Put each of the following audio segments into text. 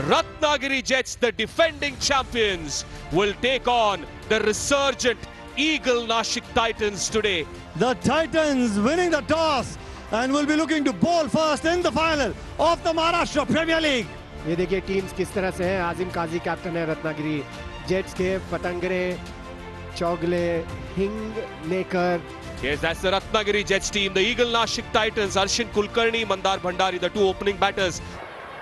Ratnagiri Jets, the defending champions, will take on the resurgent Eagle Nashik Titans today. The Titans winning the toss and will be looking to bowl first in the final of the Maharashtra Premier League. ये देखिए teams किस तरह से हैं। आजिम काजी captain है Ratnagiri jets के, पतंगरे, Chougale, हिंगनेकर. Yes, that's the Ratnagiri Jets team. The Eagle Nashik Titans, Arshin Kulkarni, Mandar Bhandari, the two opening batters.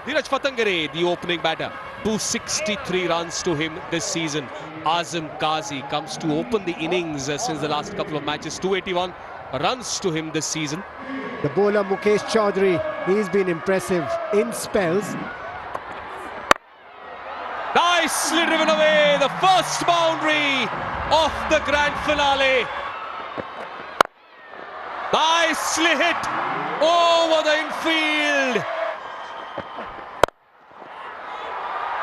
Dheeraj Patangare, the opening batter. 263 runs to him this season. Azim Kazi comes to open the innings since the last couple of matches. 281 runs to him this season. The bowler Mukesh Chaudhary, he's been impressive in spells. Nicely driven away, the first boundary of the grand finale. Nicely hit over the infield.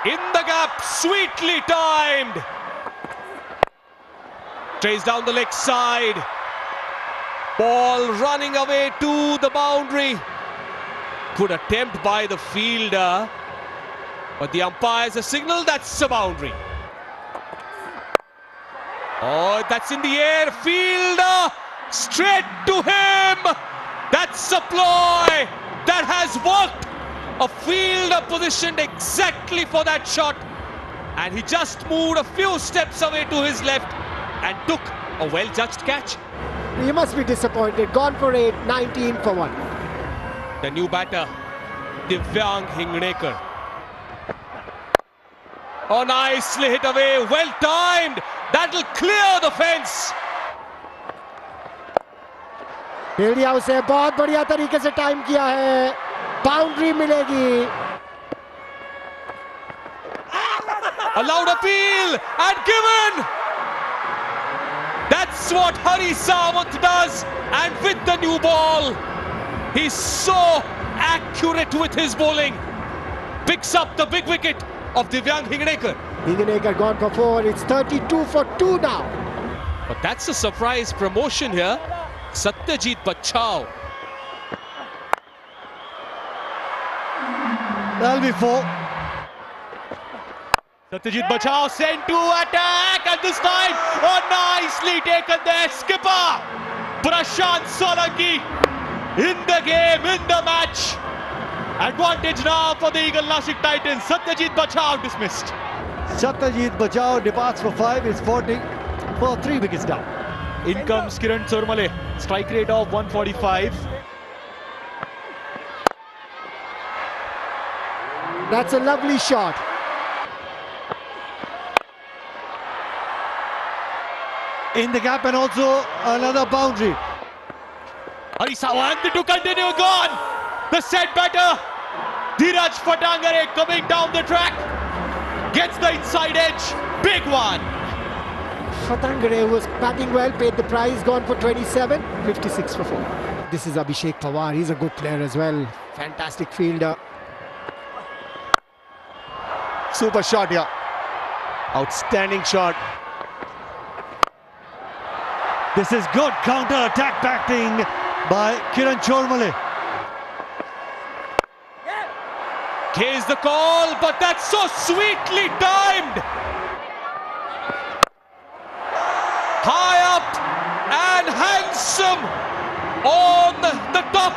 In the gap, sweetly timed. Trays down the leg side. Ball running away to the boundary. Good attempt by the fielder, but the umpires a signal that's a boundary. Oh, that's in the air. Fielder straight to him. That's a ploy that has worked. A fielder positioned exactly for that shot, and he just moved a few steps away to his left and took a well-judged catch. He must be disappointed. Gone for 8, 19 for 1. The new batter, Divyang Hingnekar. Oh, nicely hit away, well timed. That'll clear the fence. Field house है, बहुत बढ़िया तरीके से time किया है. Boundary मिलेगी. A loud appeal and given. That's what Hari Sawant does, and with the new ball, he's so accurate with his bowling. Picks up the big wicket of Divyang Hingnekar. Hingnekar gone for 4. It's 32 for 2 now. But that's a surprise promotion here. Satyajit Bachao. That'll be 4. Satyajit Bachao sent to attack, and this time, oh, nicely taken there, skipper Prashant Solanki in the game, in the match. Advantage now for the Eagle Nashik Titans. Satyajit Bachao dismissed. Satyajit Bachao departs for 5. Is 40 for 3 wickets down. In comes Kiran Chormale, strike rate of 145. That's a lovely shot. In the gap, and also another boundary. Hari Sawant to continue, gone. The set batter, Dheeraj Patangare, coming down the track. Gets the inside edge. Big one. Patangare was batting well, paid the price, gone for 27, 56 for 4. This is Abhishek Pawar. He's a good player as well. Fantastic fielder. Super shot here. Outstanding shot. This is good counter-attack batting by Kiran Chormale. Here's the call, but that's so sweetly timed. High up and handsome on the top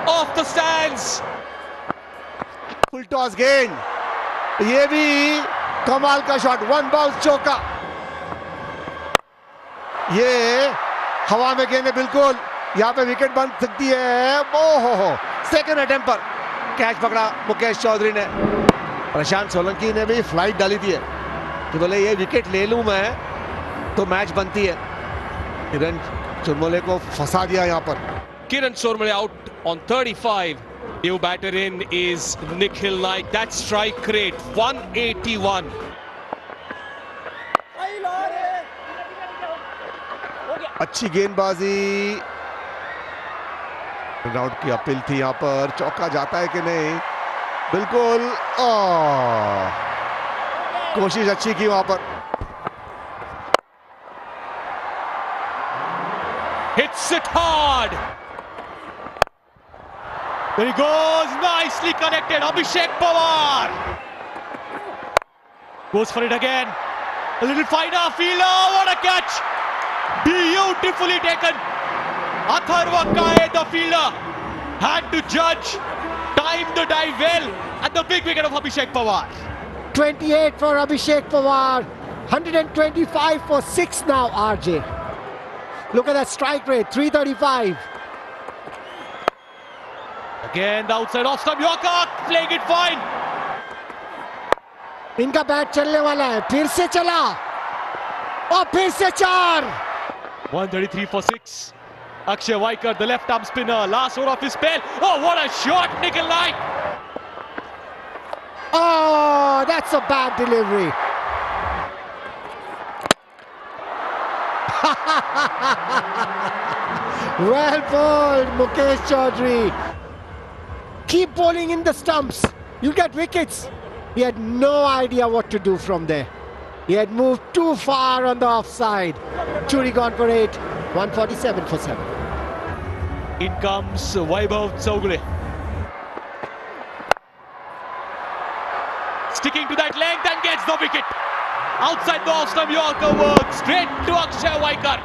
of the stands. Full toss gain. ये भी कमाल का shot. 1 bounce चौका. ये हवा में गेंद है बिल्कुल. यहाँ पे विकेट बन सकती है. ओहो, सेकंड अटेम्प्ट पर कैच पकड़ा मुकेश चौधरी ने. प्रशांत सोलंकी ने भी फ्लाइट डाली थी कि बोले ये विकेट ले लूं मैं तो मैच बनती है. किरण चुरमोले को फंसा दिया यहाँ पर. Kiran Chormale out on 35. New batter in is Nikhil Naik. That strike rate 181. अच्छी गेंदबाजी. आउट की अपील थी यहाँ पर. चौका जाता है कि नहीं? बिल्कुल. कोशिश अच्छी की वहां पर. Hits it hard. There he goes, nicely connected, Abhishek Pawar. Goes for it again. A little finer. Fielder. What a catch. Beautifully taken. Atharva Kaye, the fielder, had to judge. Timed the dive well. And the big wicket of Abhishek Pawar. 28 for Abhishek Pawar. 125 for 6 now, RJ. Look at that strike rate, 335. Again, the outside off stump Yorker, playing it fine. इनका bat चलने वाला है, फिर से चला और फिर से 4. 133 for 6. Akshay Vaikar, the left arm spinner, last over of his spell. Oh, what a shot, Nikhil Naik. Oh, that's a bad delivery. Well bowled, Mukesh Chaudhary. Keep bowling in the stumps. You'll get wickets. He had no idea what to do from there. He had moved too far on the offside. Churi gone for 8. 147 for 7. In comes Vaibhav Chowgule. Sticking to that length and gets the wicket. Outside the off stump Yorker works straight to Akshay Vaikar.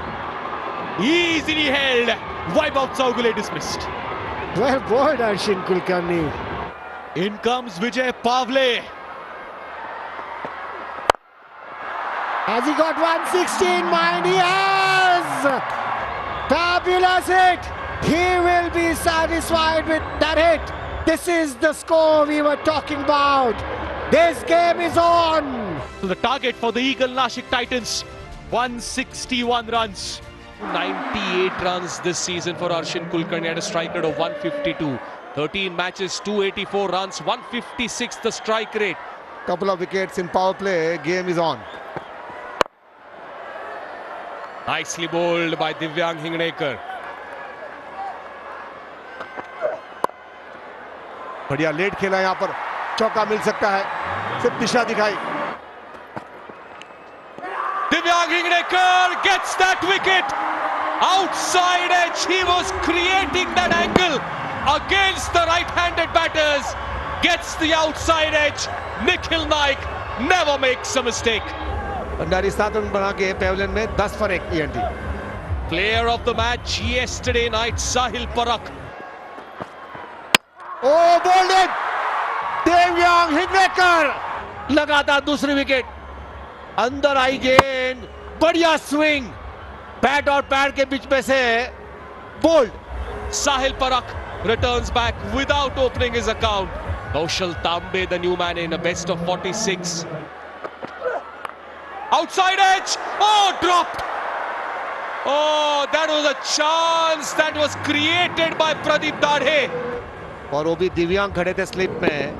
Easily held. Vaibhav Chowgule dismissed. Well bowled, Arshin Kulkarni. In comes Vijay Pavle. Has he got 116? Mind he has! Fabulous hit! He will be satisfied with that hit. This is the score we were talking about. This game is on. So the target for the Eagle Nashik Titans, 161 runs. 98 runs this season for Arshin Kulkarni at a strike rate of 152. 13 matches, 284 runs, 156 the strike rate. Couple of wickets in power play. Game is on. Nicely bowled by Divyang Hingnekar. बढ़िया late खेला यहाँ पर. चौका मिल सकता है. सिर्फ दिशा दिखाई. Divyang Hingnekar gets that wicket. Outside edge, he was creating that angle against the right-handed batters. Gets the outside edge. Nikhil Naik never makes a mistake. Bhandari 7 run बना के पेवलियन में 10 for 1 ENT. Player of the match yesterday night, Sahil Parakh. Oh, bowled it. Divyang Hingnekar. लगातार दूसरी wicket. अंदर आई गेंद. बढ़िया swing. Bat और pad के बीच में से bold. Sahil Parakh returns back without opening his account. Kaushal Tambe, the new man, in a best of 46. Outside edge. Oh, dropped. Oh, that was a chance that was created by Pradeep Dadhe. और वो भी दिव्यांग खड़े थे slip में.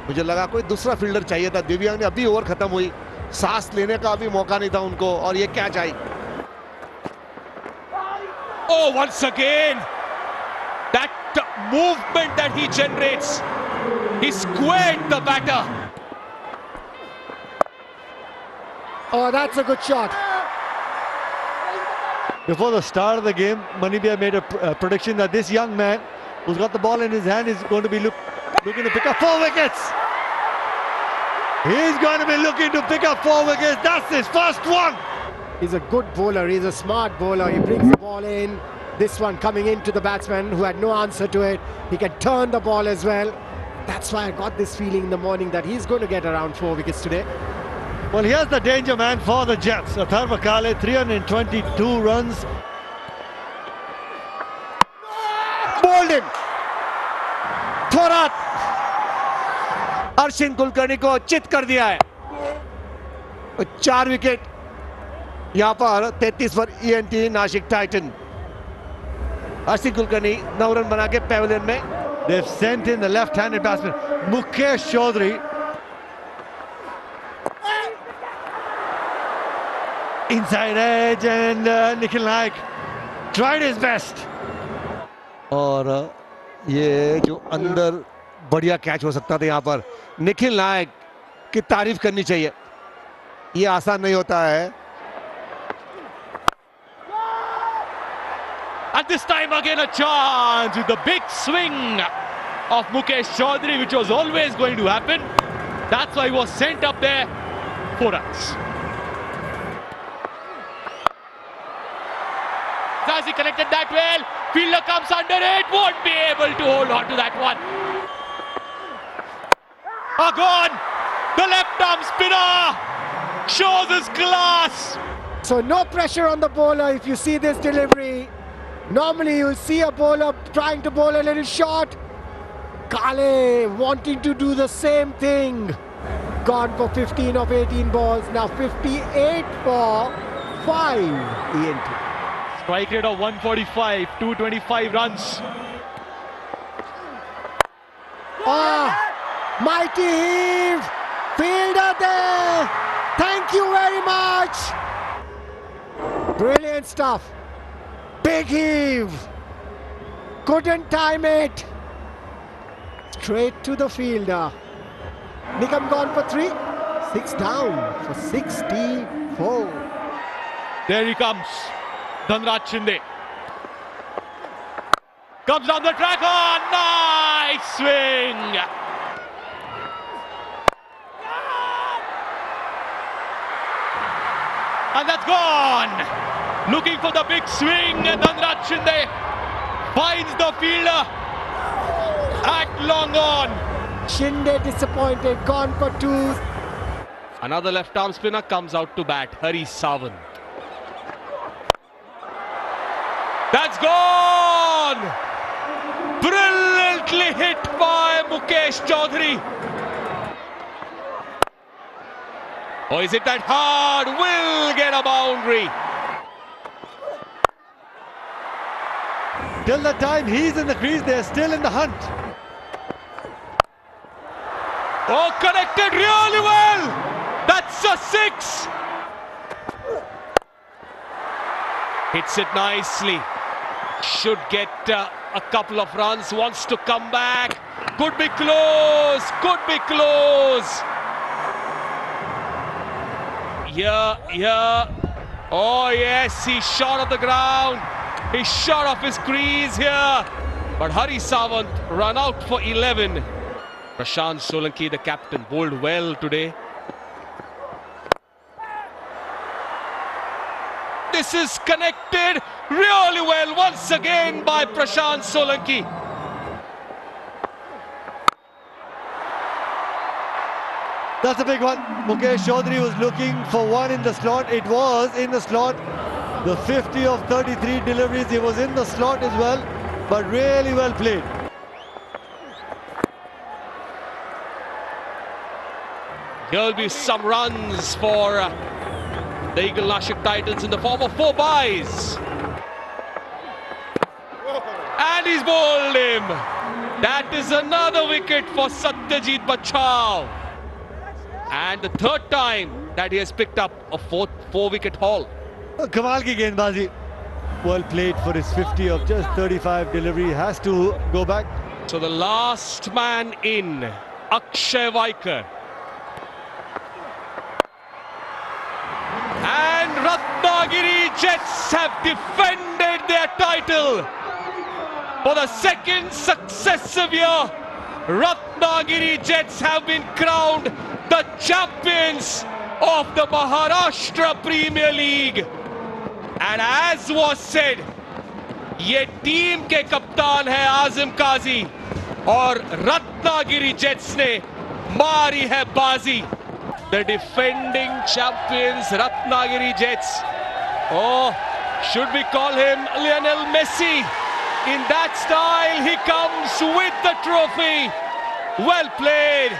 मुझे लगा कोई दूसरा फील्डर चाहिए था. दिव्यांग ने अभी ओवर खत्म हुई. सांस लेने का भी मौका नहीं था उनको और ये catch I. Oh, once again, that movement that he generates, he squared the batter. Oh, that's a good shot. Before the start of the game, Manibia made a prediction that this young man who's got the ball in his hand is going to be looking to pick up 4 wickets. He's going to be looking to pick up 4 wickets. That's his first one. He's a good bowler. He's a smart bowler. He brings the ball in. This one coming into the batsman who had no answer to it. He can turn the ball as well. That's why I got this feeling in the morning that he's going to get around 4 wickets today. Well, here's the danger man for the Jets. Atharva Kaye, 322 runs. Bowled him. थोड़ा अर्शिन कुलकर्णी को चित कर दिया है. 4 wicket यहां पर 33 पर ENT Nashik Titan. Arshin Kulkarni 9 run बना के पेविलियन में. They've sent in the left-handed batsman, Mukesh Chaudhary. Inside edge, and Nikhil Naik tried his best. और ये जो अंदर बढ़िया कैच हो सकता था यहाँ पर. निखिल नायक की तारीफ करनी चाहिए. ये आसान नहीं होता है. And this time again a chance with the big swing of Mukesh Chaudhary, which was always going to happen. That's why he was sent up there. 4 runs. As he connected that well, fielder comes under it, won't be able to hold on to that one. Gone! The left arm spinner shows his class. So no pressure on the bowler if you see this delivery. Normally you'll see a bowler trying to bowl a little short. Kale wanting to do the same thing. Gone for 15 of 18 balls. Now 58 for 5. ENT. Strike rate of 145, 225 runs. Mighty heave. Fielder there. Thank you very much. Brilliant stuff. Big heave. Couldn't time it. Straight to the fielder. Nikam gone for 3. 6 down for 64. There he comes. Dhanraj Shinde. Comes down the track. Oh, nice swing. And that's gone. Looking for the big swing. Dhanraj Shinde finds the fielder at long on. Shinde disappointed. Gone for 2. Another left arm spinner comes out to bat. Hari Sawant. That's gone! Brilliantly hit by Mukesh Chaudhary. Or is it that hard? Will get a boundary. Till the time he's in the crease, they're still in the hunt. Oh, connected really well. That's a 6. Hits it nicely. Should get a couple of runs. Wants to come back. Could be close. Could be close. Yeah. Oh yes, he shot off the ground. He shot off his crease here. But Hari Sawant run out for 11. Prashant Solanki, the captain, bowled well today. This is connected really well once again by Prashant Solanki. That's a big one. Mukesh Chaudhary was looking for one in the slot. It was in the slot. The 50 of 33 deliveries, he was in the slot as well, but really well played. There'll be some runs for the Eagle Nashik Titans in the form of 4 byes. And he's bowled him. That is another wicket for Satyajit Bachao. And the 3rd time that he has picked up a 4-wicket haul. Kamal ki gendbazi. Well played for his 50 of just 35 delivery. Has to go back. So the last man in, Akshay Vaikar. And Ratnagiri Jets have defended their title. For the 2nd successive year, Ratnagiri Jets have been crowned the champions of the Maharashtra Premier League. And as was said, ये team के कप्तान है आजिम काजी और Ratnagiri jets ने मारी है बाजी. The defending champions Ratnagiri Jets. Oh, should we call him Lionel Messi? In that style, he comes with the trophy. Well played,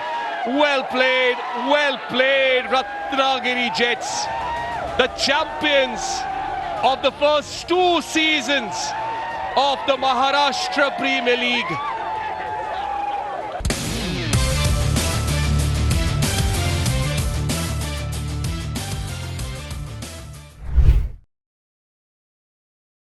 well played, well played, Ratnagiri Jets. The champions of the first 2 seasons of the Maharashtra Premier League.